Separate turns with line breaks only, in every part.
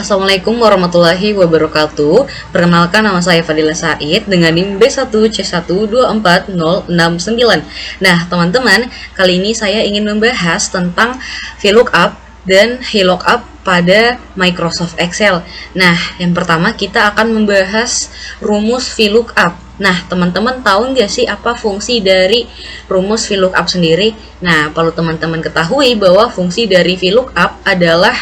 Assalamualaikum warahmatullahi wabarakatuh. Perkenalkan, nama saya Fadila Said dengan NIM B1C124069. Nah, teman-teman, kali ini saya ingin membahas tentang VLOOKUP dan HLOOKUP pada Microsoft Excel. Nah, yang pertama kita akan membahas rumus VLOOKUP. Nah, teman-teman tahu nggak sih apa fungsi dari rumus VLOOKUP sendiri? Nah, perlu teman-teman ketahui bahwa fungsi dari VLOOKUP adalah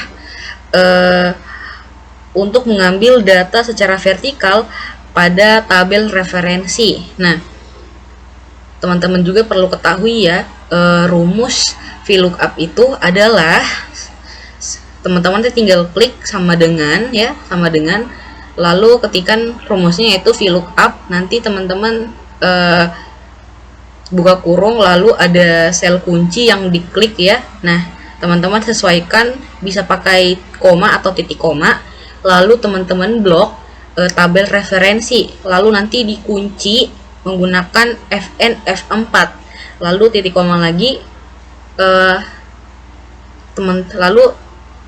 untuk mengambil data secara vertikal pada tabel referensi. Nah, teman-teman juga perlu ketahui ya, rumus VLOOKUP itu adalah teman-teman tinggal klik sama dengan lalu ketikan rumusnya yaitu VLOOKUP, nanti teman-teman buka kurung lalu ada sel kunci yang diklik ya. Nah, teman-teman sesuaikan, bisa pakai koma atau titik koma, lalu teman-teman blok tabel referensi, lalu nanti dikunci menggunakan Fn F4, lalu titik koma lagi, lalu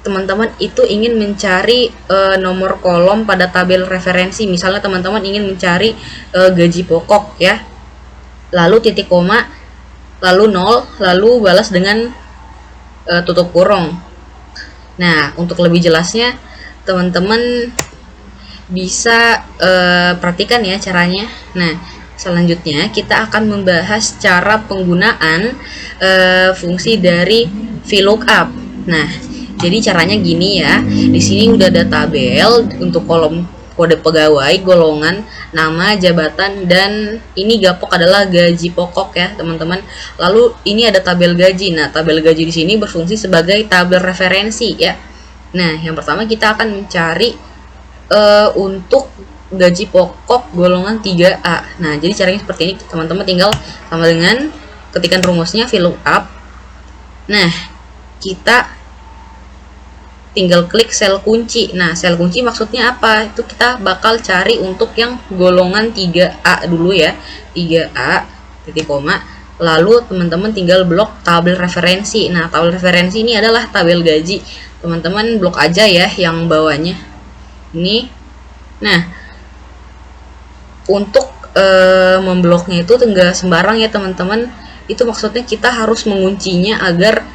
teman-teman itu ingin mencari nomor kolom pada tabel referensi. Misalnya teman-teman ingin mencari gaji pokok ya, lalu titik koma, lalu 0, lalu balas dengan tutup kurung. Nah, untuk lebih jelasnya teman-teman bisa perhatikan ya caranya. Nah, selanjutnya kita akan membahas cara penggunaan fungsi dari VLOOKUP. Nah, jadi caranya gini ya. Di sini udah ada tabel untuk kolom kode pegawai, golongan, nama, jabatan, dan ini gapok adalah gaji pokok ya, teman-teman. Lalu ini ada tabel gaji. Nah, tabel gaji di sini berfungsi sebagai tabel referensi ya. Nah, yang pertama kita akan mencari untuk gaji pokok golongan 3A. Nah, jadi caranya seperti ini, teman-teman tinggal sama dengan ketikan rumusnya VLOOKUP. Nah, kita tinggal klik sel kunci. Nah, sel kunci maksudnya apa? Itu kita bakal cari untuk yang golongan 3A dulu ya. 3A, titik koma. Lalu teman-teman tinggal blok tabel referensi. Nah, tabel referensi ini adalah tabel gaji. Teman-teman blok aja ya yang bawahnya. Ini. Nah, untuk membloknya itu enggak sembarang ya, teman-teman. Itu maksudnya kita harus menguncinya agar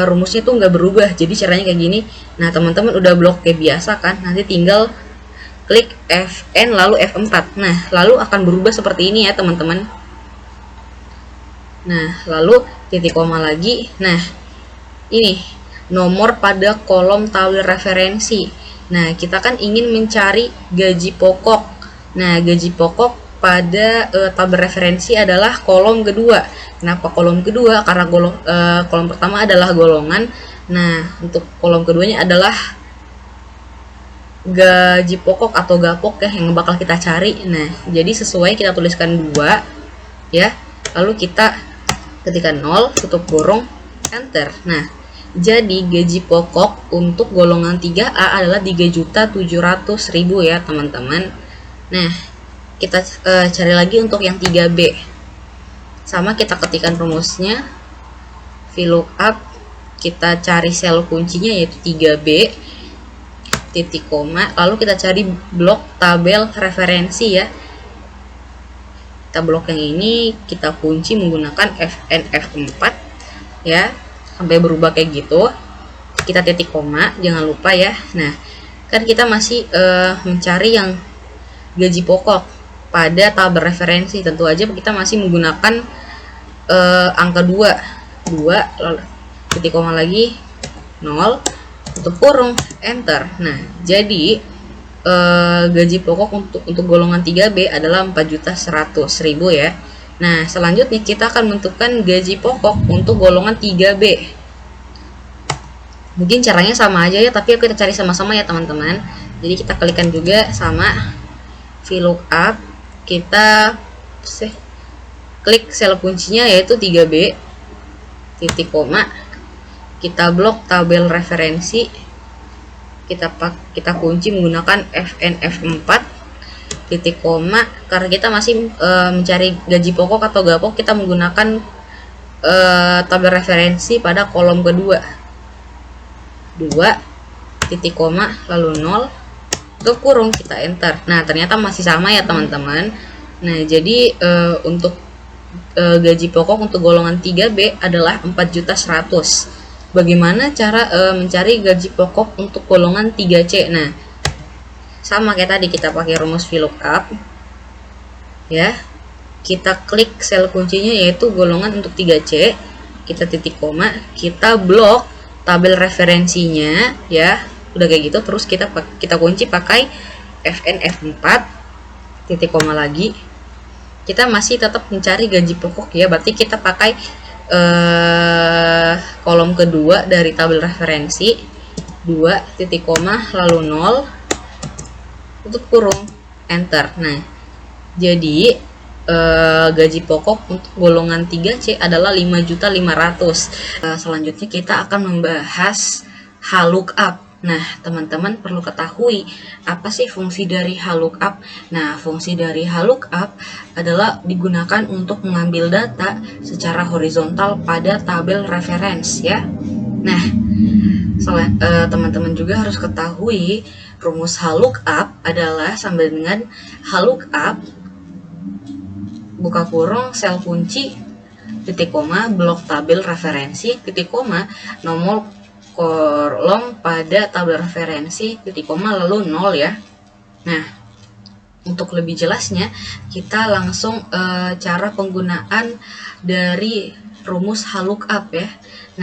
rumusnya tuh nggak berubah. Jadi caranya kayak gini. Nah, teman-teman udah blok kayak biasa kan, nanti tinggal klik Fn lalu F4. Nah, lalu akan berubah seperti ini ya, teman-teman. Nah, lalu titik koma lagi. Nah, ini nomor pada kolom tabel referensi. Nah, kita kan ingin mencari gaji pokok. Nah, gaji pokok pada tabel referensi adalah kolom kedua. Kenapa kolom kedua? Karena kolom pertama adalah golongan. Nah, untuk kolom keduanya adalah gaji pokok atau gapok ya yang bakal kita cari. Nah, jadi sesuai kita tuliskan 2 ya. Lalu kita ketikkan 0, tutup kurung, enter. Nah, jadi gaji pokok untuk golongan 3A adalah 3.700.000 ya, teman-teman. Nah, kita cari lagi untuk yang 3B. Sama kita ketikkan rumusnya VLOOKUP, kita cari sel kuncinya yaitu 3B, titik koma, lalu kita cari blok tabel referensi ya. Kita blok yang ini, kita kunci menggunakan Fn F4 ya, sampai berubah kayak gitu. Kita titik koma, jangan lupa ya. Nah, kan kita masih mencari yang gaji pokok pada tabel referensi. Tentu aja kita masih menggunakan angka 2, lalu titik koma lagi, 0, tutup kurung, enter. Nah, jadi gaji pokok untuk golongan 3B adalah 4.100.000 ya. Nah, selanjutnya kita akan menentukan gaji pokok untuk golongan 3B. Mungkin caranya sama aja ya, tapi kita cari sama-sama ya, teman-teman. Jadi kita klikkan juga sama VLOOKUP, kita klik sel kuncinya yaitu 3B, titik koma, kita blok tabel referensi, kita kunci menggunakan Fn F4, titik koma. Karena kita masih mencari gaji pokok atau gapok, kita menggunakan tabel referensi pada kolom kedua. 2, titik koma, lalu 0, tutup kurung, kita enter. Nah, ternyata masih sama ya teman-teman. Nah, jadi untuk gaji pokok untuk golongan 3B adalah 4.100.000. Bagaimana cara mencari gaji pokok untuk golongan 3C? Nah, sama kayak tadi, kita pakai rumus VLOOKUP ya. Kita klik sel kuncinya yaitu golongan untuk 3C, kita titik koma, kita blok tabel referensinya ya. Udah kayak gitu, terus kita kunci pakai FN F4 titik koma lagi. Kita masih tetap mencari gaji pokok ya, berarti kita pakai kolom kedua dari tabel referensi, 2 titik koma lalu 0, tutup kurung, enter. Nah, jadi gaji pokok untuk golongan 3C adalah 5.500.000. Selanjutnya kita akan membahas HLOOKUP. Nah, teman-teman perlu ketahui apa sih fungsi dari HLOOKUP. Nah, fungsi dari HLOOKUP adalah digunakan untuk mengambil data secara horizontal pada tabel reference ya. Nah, teman-teman juga harus ketahui rumus HLOOKUP adalah sama dengan HLOOKUP buka kurung sel kunci titik koma blok tabel referensi titik koma nomor kolom pada tabel referensi titik koma lalu 0 ya. Nah, untuk lebih jelasnya kita langsung cara penggunaan dari rumus HLOOKUP ya.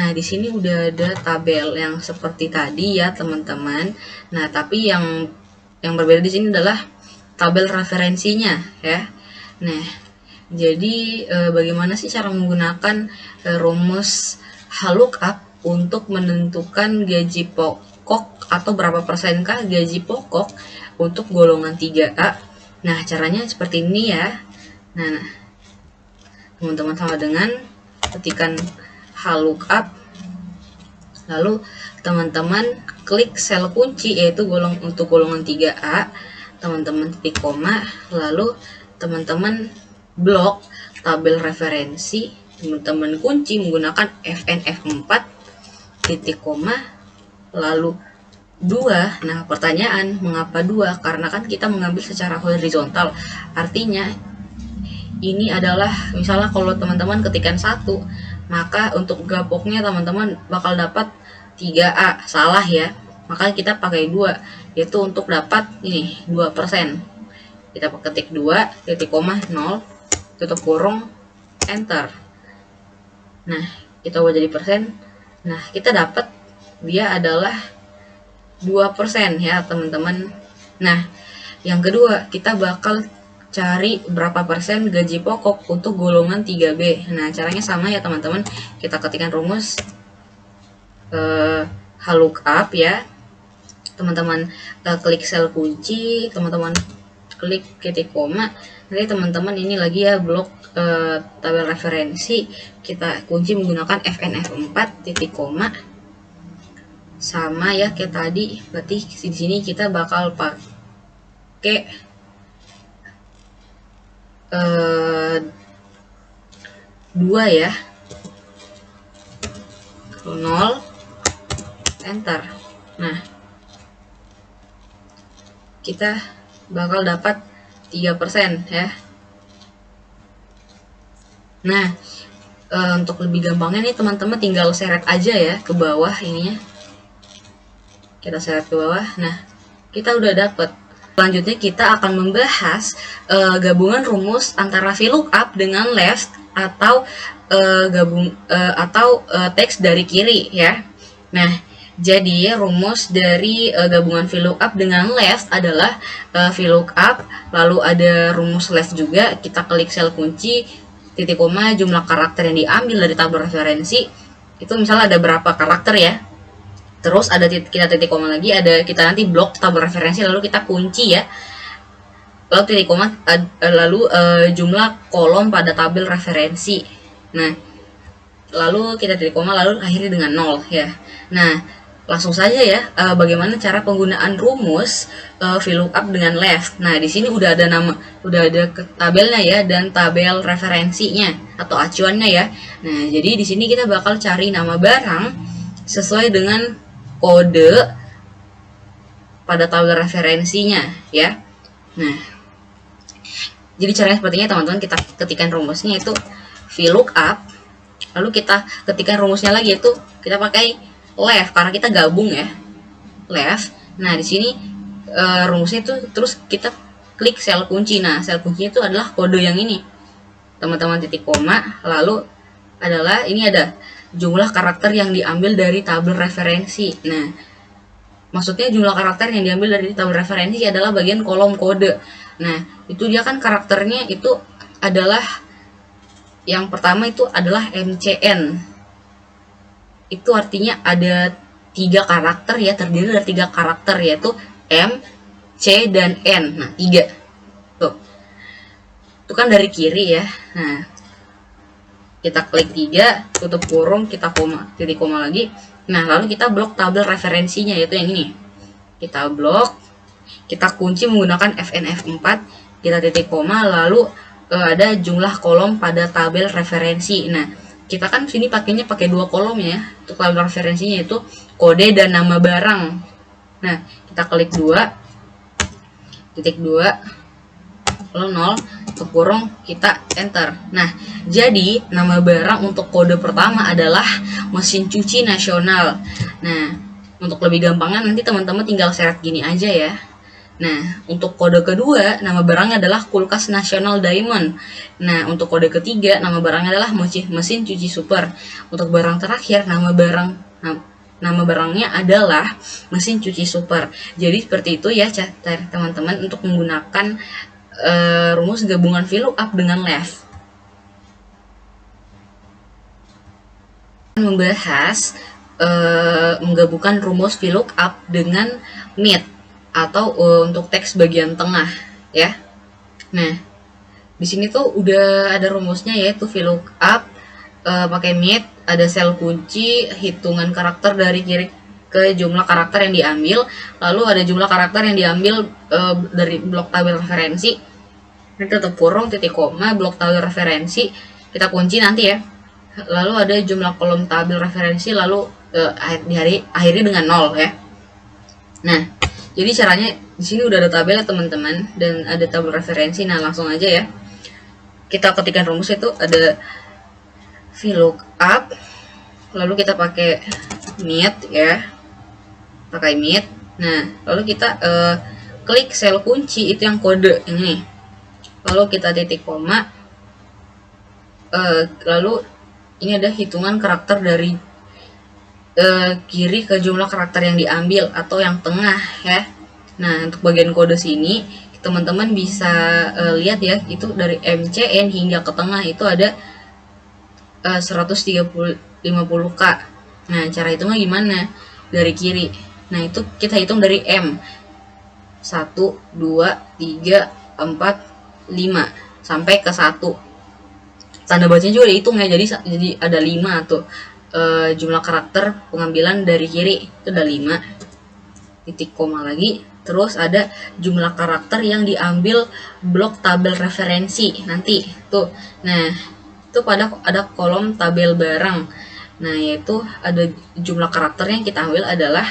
Nah, di sini udah ada tabel yang seperti tadi ya teman-teman. Nah, tapi yang berbeda di sini adalah tabel referensinya ya. Nah, jadi bagaimana sih cara menggunakan rumus HLOOKUP untuk menentukan gaji pokok atau berapa persenkah gaji pokok untuk golongan 3A? Nah, caranya seperti ini ya. Nah, teman-teman sama dengan ketikan HLOOKUP, lalu teman-teman klik sel kunci yaitu untuk golongan 3A, teman-teman titik koma, lalu teman-teman blok tabel referensi, teman-teman kunci menggunakan FN F4 titik koma lalu 2. Nah, pertanyaan mengapa 2? Karena kan kita mengambil secara horizontal, artinya ini adalah misalnya kalau teman-teman ketikan 1, maka untuk gapoknya teman-teman bakal dapat 3A, salah ya, maka kita pakai 2 yaitu untuk dapat ini 2%. Kita ketik 2 titik koma 0, tutup kurung, enter. Nah, kita ubah jadi persen. Nah, kita dapat dia adalah 2% ya teman-teman. Nah, yang kedua kita bakal cari berapa persen gaji pokok untuk golongan 3B. Nah, caranya sama ya teman-teman. Kita ketikkan rumus HLOOKUP ya. Teman-teman klik sel kunci, teman-teman klik titik koma. Nanti teman-teman ini lagi ya blok tabel referensi, kita kunci menggunakan FN F4 titik koma, sama ya kayak tadi. Berarti di sini kita bakal pakai 2 ya, 0, enter. Nah, kita bakal dapat 3% ya. Nah, untuk lebih gampangnya nih teman-teman tinggal seret aja ya ke bawah ininya. Kita seret ke bawah. Nah, kita udah dapet. Selanjutnya kita akan membahas gabungan rumus antara VLOOKUP dengan left atau teks dari kiri ya. Nah, jadi rumus dari gabungan VLOOKUP dengan left adalah VLOOKUP, lalu ada rumus left juga. Kita klik sel kunci titik koma jumlah karakter yang diambil dari tabel referensi itu misalnya ada berapa karakter ya. Terus ada kita titik koma lagi, ada kita nanti blok tabel referensi lalu kita kunci ya. Lalu titik koma lalu jumlah kolom pada tabel referensi. Nah, lalu kita titik koma lalu akhiri dengan 0 ya. Nah, langsung saja ya bagaimana cara penggunaan rumus VLOOKUP dengan left. Nah, di sini udah ada tabelnya ya dan tabel referensinya atau acuannya ya. Nah, jadi di sini kita bakal cari nama barang sesuai dengan kode pada tabel referensinya ya. Nah, jadi caranya sepertinya teman-teman, kita ketikkan rumusnya itu VLOOKUP, lalu kita ketikkan rumusnya lagi itu kita pakai left karena kita gabung ya, left. Nah di sini rumusnya itu terus kita klik sel kunci. Nah sel kuncinya itu adalah kode yang ini teman-teman, titik koma, lalu adalah ini ada jumlah karakter yang diambil dari tabel referensi. Nah maksudnya jumlah karakter yang diambil dari tabel referensi adalah bagian kolom kode. Nah itu dia kan karakternya itu adalah yang pertama itu adalah MCN. Itu artinya ada 3 karakter ya, terdiri dari 3 karakter yaitu M, C, dan N. Nah 3 tuh, itu kan dari kiri ya. Nah kita klik 3, tutup kurung, kita koma, titik koma lagi. Nah lalu kita blok tabel referensinya yaitu yang ini, kita blok, kita kunci menggunakan FNF4, kita titik koma, lalu ada jumlah kolom pada tabel referensi. Nah kita kan sini pakainya pakai 2 kolom ya, untuk tabel referensinya itu kode dan nama barang. Nah kita klik 2, titik 2, lalu 0, tutup kurung, kita enter. Nah jadi nama barang untuk kode pertama adalah mesin cuci nasional. Nah untuk lebih gampangnya nanti teman-teman tinggal seret gini aja ya. Nah untuk kode kedua nama barangnya adalah kulkas nasional Diamond. Nah untuk kode ketiga nama barangnya adalah mesin cuci super. Untuk barang terakhir nama barangnya adalah mesin cuci super. Jadi seperti itu ya teman-teman untuk menggunakan rumus gabungan VLOOKUP dengan left. Membahas menggabungkan rumus VLOOKUP dengan mid atau untuk teks bagian tengah ya. Nah di sini tuh udah ada rumusnya yaitu VLOOKUP pakai mid, ada sel kunci, hitungan karakter dari kiri ke jumlah karakter yang diambil, lalu ada jumlah karakter yang diambil dari blok tabel referensi, ini tutup kurung, titik koma, blok tabel referensi kita kunci nanti ya, lalu ada jumlah kolom tabel referensi, lalu akhiri dengan 0 ya. Nah jadi caranya di sini udah ada tabel ya teman-teman, dan ada tabel referensi. Nah langsung aja ya, kita ketikkan rumus itu ada VLOOKUP, lalu kita pakai mid ya, pakai mid. Nah lalu kita klik sel kunci itu yang kode ini, lalu kita titik koma, lalu ini ada hitungan karakter dari kiri ke jumlah karakter yang diambil atau yang tengah ya. Nah untuk bagian kode sini teman-teman bisa lihat ya, itu dari MCN hingga ke tengah itu ada 150K. Nah cara hitungnya gimana? Dari kiri. Nah itu kita hitung dari M 1, 2, 3, 4, 5 sampai ke 1. Tanda bacanya juga dihitung ya, jadi ada 5 tuh. Jumlah karakter pengambilan dari kiri itu ada 5, titik koma lagi, terus ada jumlah karakter yang diambil blok tabel referensi nanti tuh. Nah itu ada kolom tabel barang. Nah yaitu ada jumlah karakter yang kita ambil adalah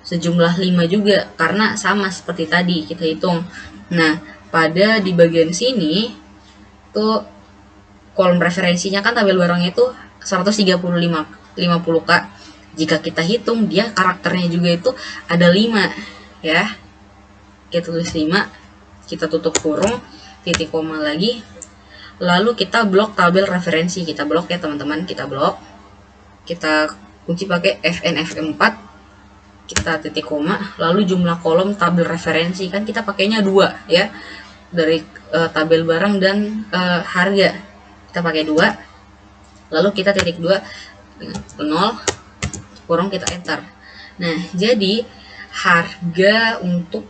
sejumlah 5 juga karena sama seperti tadi kita hitung. Nah pada di bagian sini tuh kolom referensinya kan tabel barangnya itu 150K. Jika kita hitung dia karakternya juga itu ada 5 ya. Kita tulis 5, kita tutup kurung, titik koma lagi, lalu kita blok tabel referensi. Kita blok ya teman-teman, kita blok, kita kunci pakai FNF4, kita titik koma, lalu jumlah kolom tabel referensi kan kita pakainya 2 ya, dari tabel barang dan harga kita pakai 2, lalu kita titik 2 0 kurung, kita enter. Nah jadi harga untuk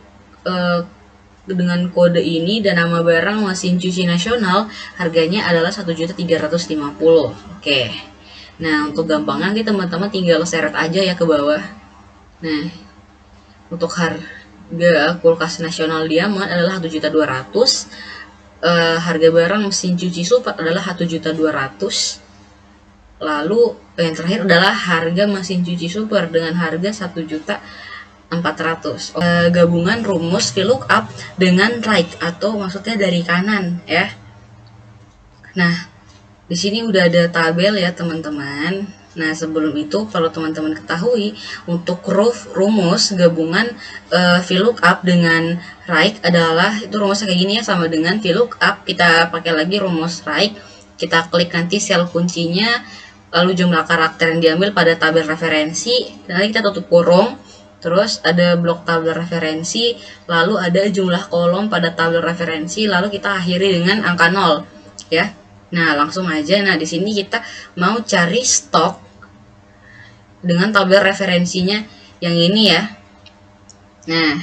dengan kode ini dan nama barang mesin cuci nasional harganya adalah 1.350.000. Oke. Nah untuk gampangnya kita teman-teman tinggal seret aja ya ke bawah. Nah untuk harga kulkas nasional Diamond adalah 1.200.000, harga barang mesin cuci super adalah 1.200.000. Lalu yang terakhir adalah harga mesin cuci super dengan harga 1.200.000. 400. Gabungan rumus VLOOKUP dengan right atau maksudnya dari kanan ya. Nah, di sini udah ada tabel ya teman-teman. Nah, sebelum itu perlu teman-teman ketahui untuk rumus gabungan VLOOKUP dengan right adalah itu rumusnya kayak gini ya, sama dengan VLOOKUP. Kita pakai lagi rumus right. Kita klik nanti sel kuncinya, lalu jumlah karakter yang diambil pada tabel referensi. Nanti kita tutup kurung. Terus ada blok tabel referensi, lalu ada jumlah kolom pada tabel referensi, lalu kita akhiri dengan angka 0 ya. Nah, langsung aja. Nah, di sini kita mau cari stok dengan tabel referensinya yang ini ya. Nah,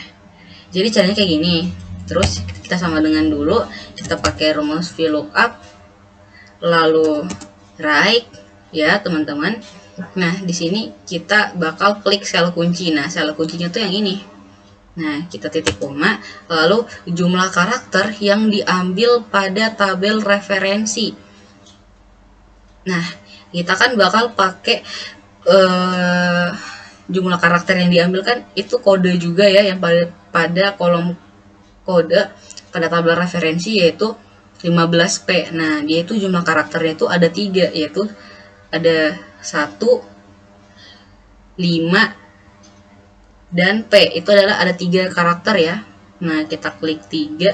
jadi caranya kayak gini. Terus kita sama dengan dulu, kita pakai rumus VLOOKUP lalu right ya, teman-teman. Nah, di sini kita bakal klik sel kunci. Nah, sel kuncinya tuh yang ini. Nah, kita titik koma, lalu jumlah karakter yang diambil pada tabel referensi. Nah, kita kan bakal pakai jumlah karakter yang diambil kan itu kode juga ya, yang pada kolom kode pada tabel referensi yaitu 15P. Nah, dia itu jumlah karakternya itu ada 3, yaitu ada 1, 5, dan P. Itu adalah ada 3 karakter ya. Nah, kita klik 3.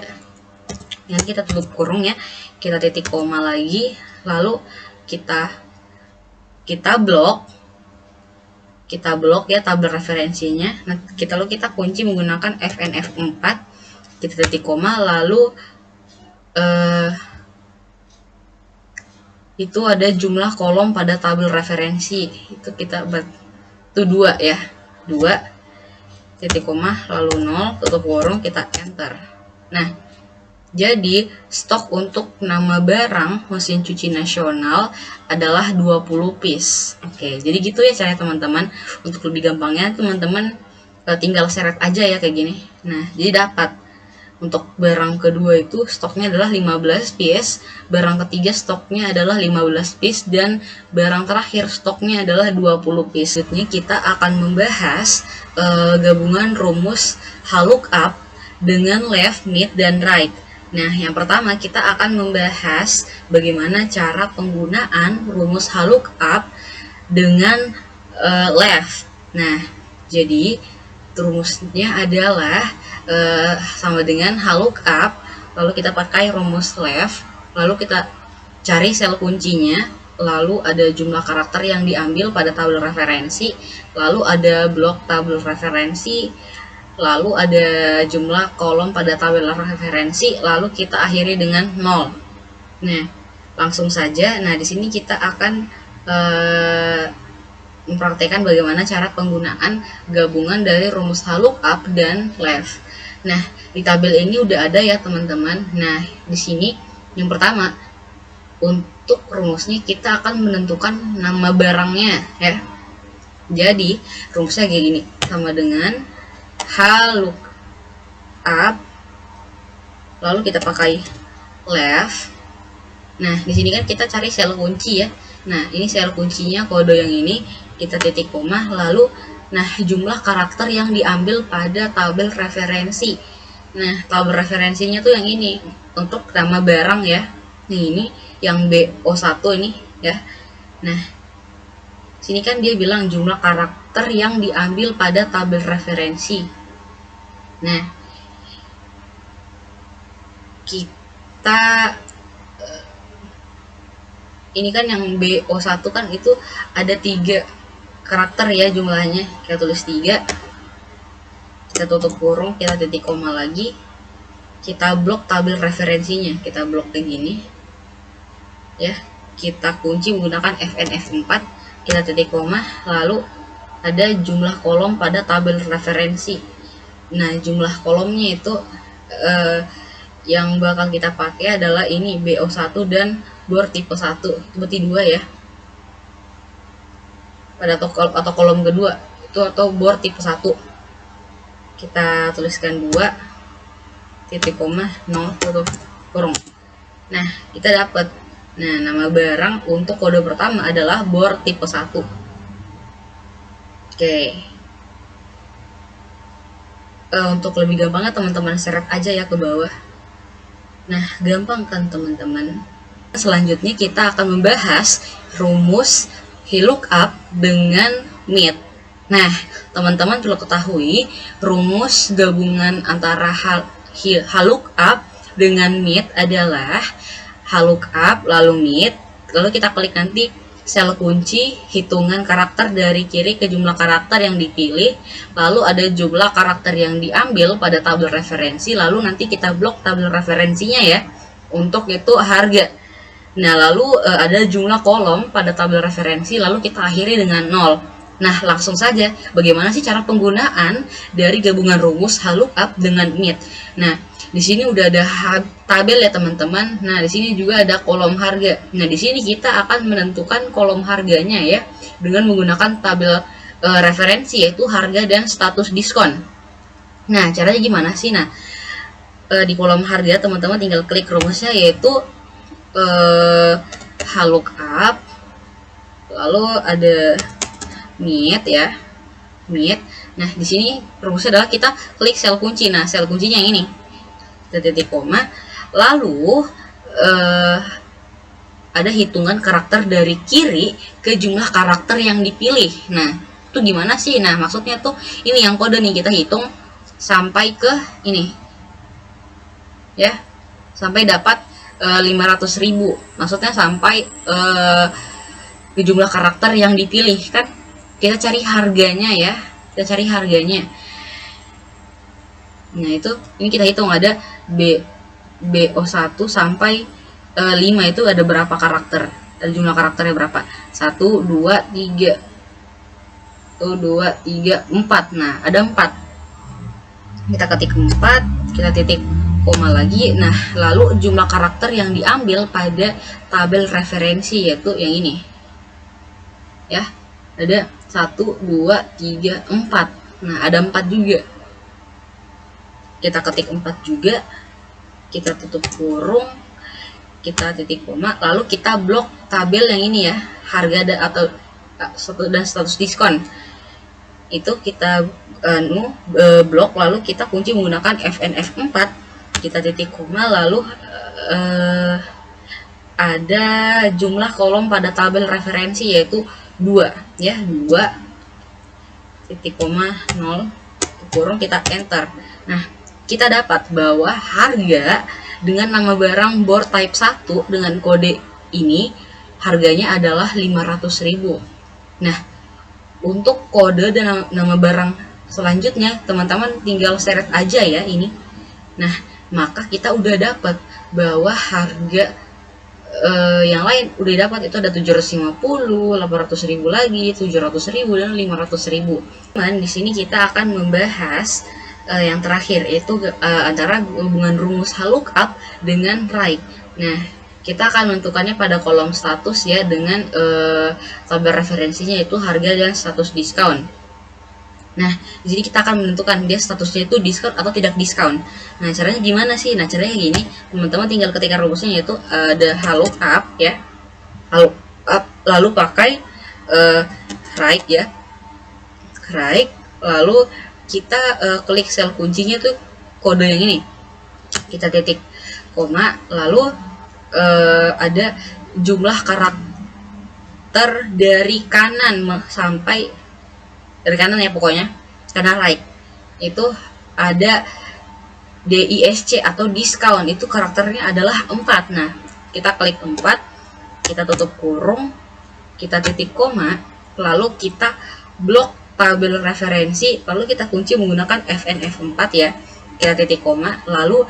Yang kita tutup kurung ya. Kita titik koma lagi. Lalu kita blok. Kita blok ya tabel referensinya. Nah, kita kunci menggunakan FNF4. Kita titik koma lalu itu ada jumlah kolom pada tabel referensi. Itu kita itu 2 ya. 2 titik koma lalu 0 tutup kurung, kita enter. Nah, jadi stok untuk nama barang mesin cuci nasional adalah 20 piece. Oke, jadi gitu ya caranya teman-teman. Untuk lebih gampangnya teman-teman tinggal seret aja ya kayak gini. Nah, jadi dapat untuk barang kedua itu stoknya adalah 15 piece, barang ketiga stoknya adalah 15 piece, dan barang terakhir stoknya adalah 20 piece. Selanjutnya kita akan membahas gabungan rumus VLOOKUP dengan left, mid, dan right. Nah, yang pertama kita akan membahas bagaimana cara penggunaan rumus VLOOKUP dengan left. Nah, jadi rumusnya adalah sama dengan VLOOKUP, lalu kita pakai rumus left, lalu kita cari sel kuncinya, lalu ada jumlah karakter yang diambil pada tabel referensi, lalu ada blok tabel referensi, lalu ada jumlah kolom pada tabel referensi, lalu kita akhiri dengan 0. Nah, langsung saja. Nah, di sini kita akan mempraktekkan bagaimana cara penggunaan gabungan dari rumus VLOOKUP dan left. Nah, di tabel ini udah ada ya teman-teman. Nah, di sini yang pertama untuk rumusnya kita akan menentukan nama barangnya ya. Jadi rumusnya kayak gini, sama dengan VLOOKUP lalu kita pakai left. Nah, di sini kan kita cari sel kunci ya. Nah, ini sel kuncinya kode yang ini, kita titik koma lalu jumlah karakter yang diambil pada tabel referensi. Nah, tabel referensinya tuh yang ini untuk nama barang ya. Nih, ini yang BO1 ini ya. Nah, sini kan dia bilang jumlah karakter yang diambil pada tabel referensi. Nah, kita ini kan yang BO1 kan itu ada 3 karakter ya jumlahnya. Kita tulis 3, kita tutup kurung, kita titik koma lagi, kita blok tabel referensinya, kita blok kayak gini ya, kita kunci menggunakan FNF4, kita titik koma lalu ada jumlah kolom pada tabel referensi. Nah, jumlah kolomnya itu yang bakal kita pakai adalah ini BO1 dan bor tipe 1, berarti 2 ya, pada atau kolom kedua itu, atau bor tipe 1 kita tuliskan 2 titik koma 0 tutup kurung. Nah, kita dapat nama barang untuk kode pertama adalah bor tipe 1. Oke. Untuk lebih gampangnya teman-teman seret aja ya ke bawah. Nah, gampang kan teman-teman? Selanjutnya kita akan membahas rumus VLOOKUP dengan MIT. Nah, teman-teman perlu ketahui rumus gabungan antara VLOOKUP dengan MIT adalah VLOOKUP lalu MIT, lalu kita klik nanti sel kunci hitungan karakter dari kiri ke jumlah karakter yang dipilih, lalu ada jumlah karakter yang diambil pada tabel referensi, lalu nanti kita blok tabel referensinya ya, untuk itu harga. Nah, lalu ada jumlah kolom pada tabel referensi, lalu kita akhiri dengan 0. Nah, langsung saja, bagaimana sih cara penggunaan dari gabungan rumus VLOOKUP dengan MIT? Nah, di sini udah ada tabel ya teman-teman. Nah, di sini juga ada kolom harga. Nah, di sini kita akan menentukan kolom harganya ya, dengan menggunakan tabel referensi, yaitu harga dan status diskon. Nah, caranya gimana sih? Nah, di kolom harga teman-teman tinggal klik rumusnya, yaitu VLOOKUP, lalu ada MIT ya, MIT. Nah, di sini rumusnya adalah kita klik sel kunci. Nah, sel kuncinya yang ini, titik koma, lalu ada hitungan karakter dari kiri ke jumlah karakter yang dipilih. Nah, itu gimana sih? Nah, maksudnya tuh ini yang kode nih, kita hitung sampai ke ini ya, sampai dapat 500.000, maksudnya sampai ke jumlah karakter yang dipilih kan. Kita cari harganya ya, kita cari harganya. Nah, itu ini kita hitung ada BO1 sampai 5, itu ada berapa karakter, ada jumlah karakternya berapa, 1, 2, 3 1, 2, 3, 4. Nah, ada 4, kita ketik 4, kita titik koma lagi. Nah, lalu jumlah karakter yang diambil pada tabel referensi, yaitu yang ini ya, ada 1, 2, 3, 4. Nah, ada 4 juga, kita ketik 4 juga, kita tutup kurung, kita titik koma, lalu kita blok tabel yang ini ya, harga dan status diskon. Itu kita blok, lalu kita kunci menggunakan FNF4, kita titik koma, lalu ada jumlah kolom pada tabel referensi, yaitu 2 ya, 2 titik koma 0 kurung, kita enter. Nah, kita dapat bahwa harga dengan nama barang bor type 1 dengan kode ini harganya adalah 500.000. Nah, untuk kode dan nama barang selanjutnya teman-teman tinggal seret aja ya ini. Nah, maka kita udah dapat bahwa harga yang lain udah dapat, itu ada 750, 800.000 lagi, 700.000 dan 500.000. Dan di sini kita akan membahas yang terakhir, yaitu antara hubungan rumus VLOOKUP dengan RAID. Nah, kita akan menentukannya pada kolom status ya, dengan tabel referensinya yaitu harga dan status diskon. Nah, di sini kita akan menentukan dia statusnya itu diskon atau tidak diskon. Nah, caranya gimana sih? Nah, caranya gini, teman-teman tinggal ketikkan rumusnya, yaitu ada VLOOKUP ya, VLOOKUP, lalu pakai RAID ya, RAID, lalu kita klik sel kuncinya tuh kode yang ini, kita titik koma, lalu ada jumlah karakter dari kanan sampai dari kanan ya, pokoknya karena RAID itu ada DISC atau diskon, itu karakternya adalah 4. Nah, kita klik 4, kita tutup kurung, kita titik koma, lalu kita blok tabel referensi, lalu kita kunci menggunakan FNF4 ya, kita titik koma, lalu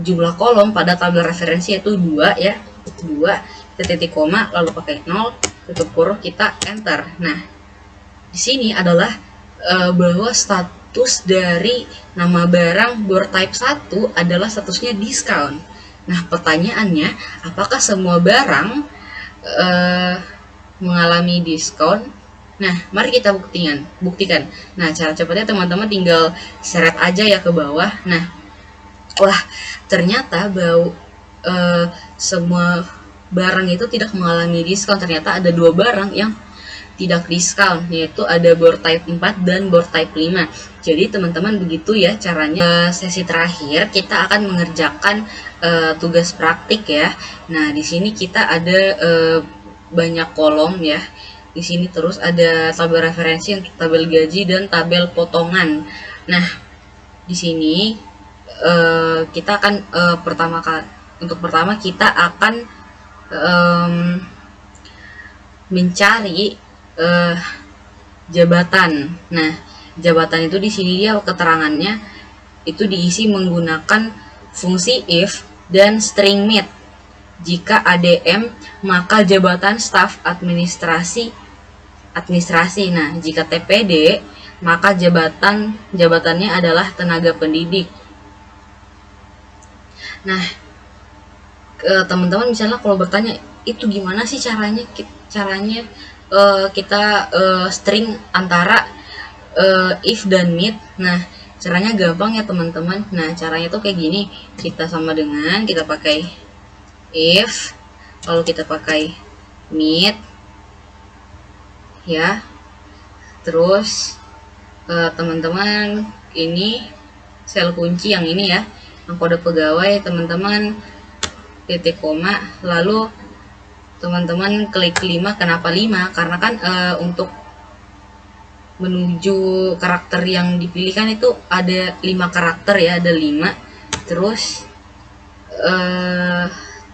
jumlah kolom pada tabel referensi yaitu 2 ya, 2, kita titik koma, lalu pakai 0, tutup kurung, kita enter. Nah, di sini adalah bahwa status dari nama barang bor type 1 adalah statusnya diskon. Nah, pertanyaannya, apakah semua barang mengalami diskon? Nah, mari kita buktikan. Nah, cara cepatnya teman-teman tinggal seret aja ya ke bawah. Nah, wah, ternyata semua barang itu tidak mengalami diskon. Ternyata ada 2 barang yang tidak diskon, yaitu ada bor type 4 dan bor type 5. Jadi teman-teman begitu ya caranya. Sesi terakhir kita akan mengerjakan tugas praktik ya. Nah, di sini kita ada banyak kolom ya. Di sini terus ada tabel referensi untuk tabel gaji dan tabel potongan. Nah, di sini kita akan pertama kita akan mencari jabatan. Nah, jabatan itu di sini dia keterangannya itu diisi menggunakan fungsi if dan string meet. Jika ADM maka jabatan staf administrasi. Nah, jika TPD maka jabatannya adalah tenaga pendidik. Nah, teman-teman misalnya kalau bertanya itu gimana sih caranya kita string antara if dan meet. Nah, caranya gampang ya teman-teman. Nah, caranya tuh kayak gini. Kita sama dengan kita pakai if, lalu kita pakai meet ya. Terus teman-teman ini sel kunci yang ini ya, yang kode pegawai, teman-teman titik koma, lalu teman-teman klik 5. Kenapa 5? Karena kan untuk menuju karakter yang dipilihkan itu ada 5 karakter ya, ada 5. Terus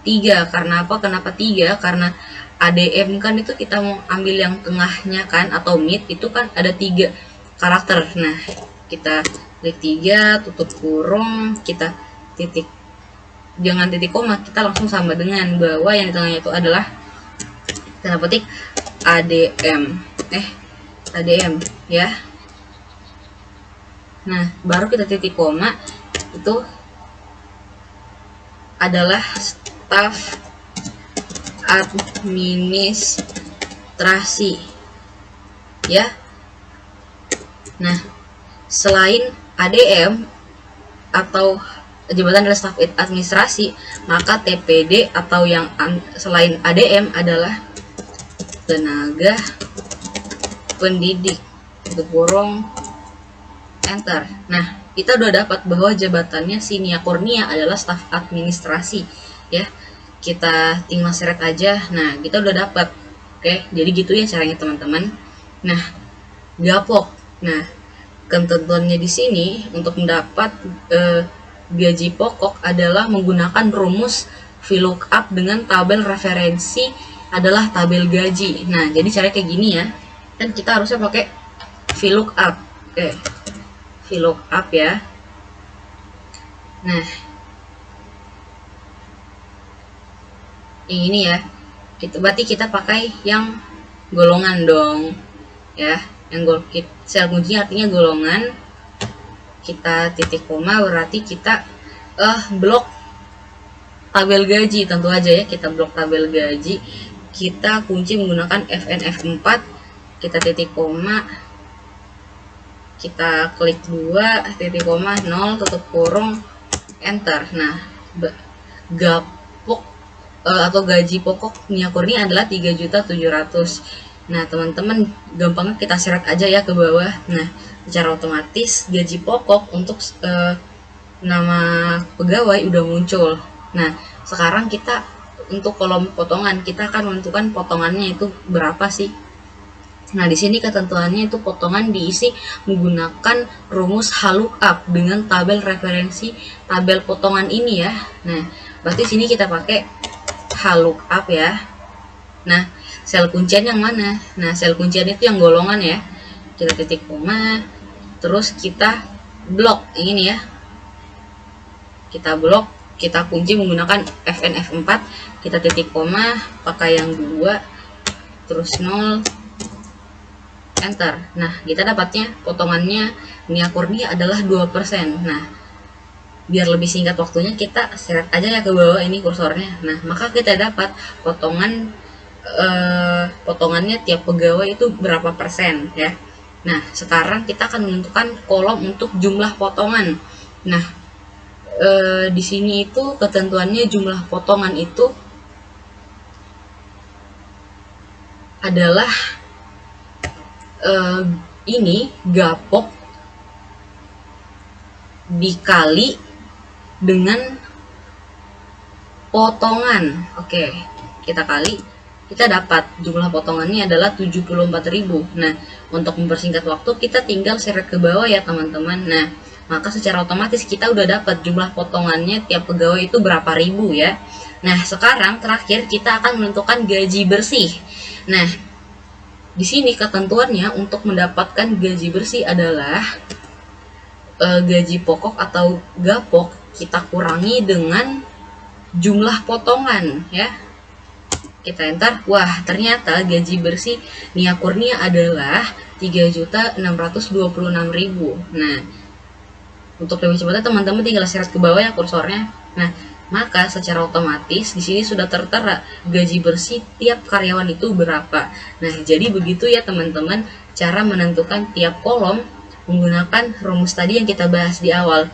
3. Karena apa? Kenapa 3? Karena ADM kan itu kita mau ambil yang tengahnya kan, atau mid itu kan ada 3 karakter. Nah, kita klik 3, tutup kurung, kita titik, jangan titik koma, kita langsung sama dengan bahwa yang di tengahnya itu adalah tanda petik ADM ya. Nah, baru kita titik koma, itu adalah staf administrasi ya. Nah, selain ADM atau jabatan adalah staf administrasi, maka TPD atau yang selain ADM adalah tenaga pendidik. Untuk kurung enter. Nah, kita udah dapat bahwa jabatannya si Nia Kurnia adalah staf administrasi ya. Kita tinggal seret aja. Nah, kita udah dapat. Oke, jadi gitu ya caranya teman-teman. Nah, gapok. Nah, ketentuannya di sini untuk mendapat gaji pokok adalah menggunakan rumus VLOOKUP dengan tabel referensi adalah tabel gaji. Nah, jadi caranya kayak gini ya. Dan kita harusnya pakai VLOOKUP. Oke. VLOOKUP ya. Nah, ini ya. Berarti kita pakai yang golongan dong. Ya, yang sel kunci artinya golongan. Kita titik koma berarti kita blok tabel gaji, tentu aja ya, kita blok tabel gaji. Kita kunci menggunakan FNF4, kita titik koma, kita klik 2, titik koma, 0, tutup kurung, enter. Nah, gapok atau gaji pokok Nia Kurnia adalah 3.700.000. Nah, teman-teman gampangnya kita seret aja ya ke bawah. Nah, secara otomatis gaji pokok untuk nama pegawai udah muncul. Nah, sekarang kita untuk kolom potongan kita akan menentukan potongannya itu berapa sih. Nah, di sini ketentuannya itu potongan diisi menggunakan rumus VLOOKUP dengan tabel referensi tabel potongan ini ya. Nah, berarti sini kita pakai VLOOKUP ya. Nah, sel kuncian yang mana? Nah, sel kuncian itu yang golongan ya. Kita titik koma, terus kita blok ini ya. Kita blok, kita kunci menggunakan FNF4, kita titik koma, pakai yang 2, terus 0, enter. Nah, kita dapatnya potongannya Nia Kurnia adalah 2%. Nah, biar lebih singkat waktunya kita seret aja ya ke bawah ini kursornya. Nah, maka kita dapat potongannya tiap pegawai itu berapa persen ya. Nah, sekarang kita akan menentukan kolom untuk jumlah potongan. Nah, di sini itu ketentuannya jumlah potongan itu adalah eh, ini gapok dikali dengan potongan. Oke, kita kali, kita dapat jumlah potongannya adalah 74.000. Nah, untuk mempersingkat waktu kita tinggal seret ke bawah ya teman-teman. Nah, maka secara otomatis kita udah dapat jumlah potongannya tiap pegawai itu berapa ribu ya. Nah, sekarang terakhir kita akan menentukan gaji bersih. Nah, di sini ketentuannya untuk mendapatkan gaji bersih adalah gaji pokok atau gapok kita kurangi dengan jumlah potongan ya. Kita enter, wah ternyata gaji bersih Nia Kurnia adalah 3.626.000. Nah, untuk lebih cepatnya teman-teman tinggal seret ke bawah ya kursornya. Nah, maka secara otomatis di sini sudah tertera gaji bersih tiap karyawan itu berapa. Nah, jadi begitu ya teman-teman cara menentukan tiap kolom menggunakan rumus tadi yang kita bahas di awal.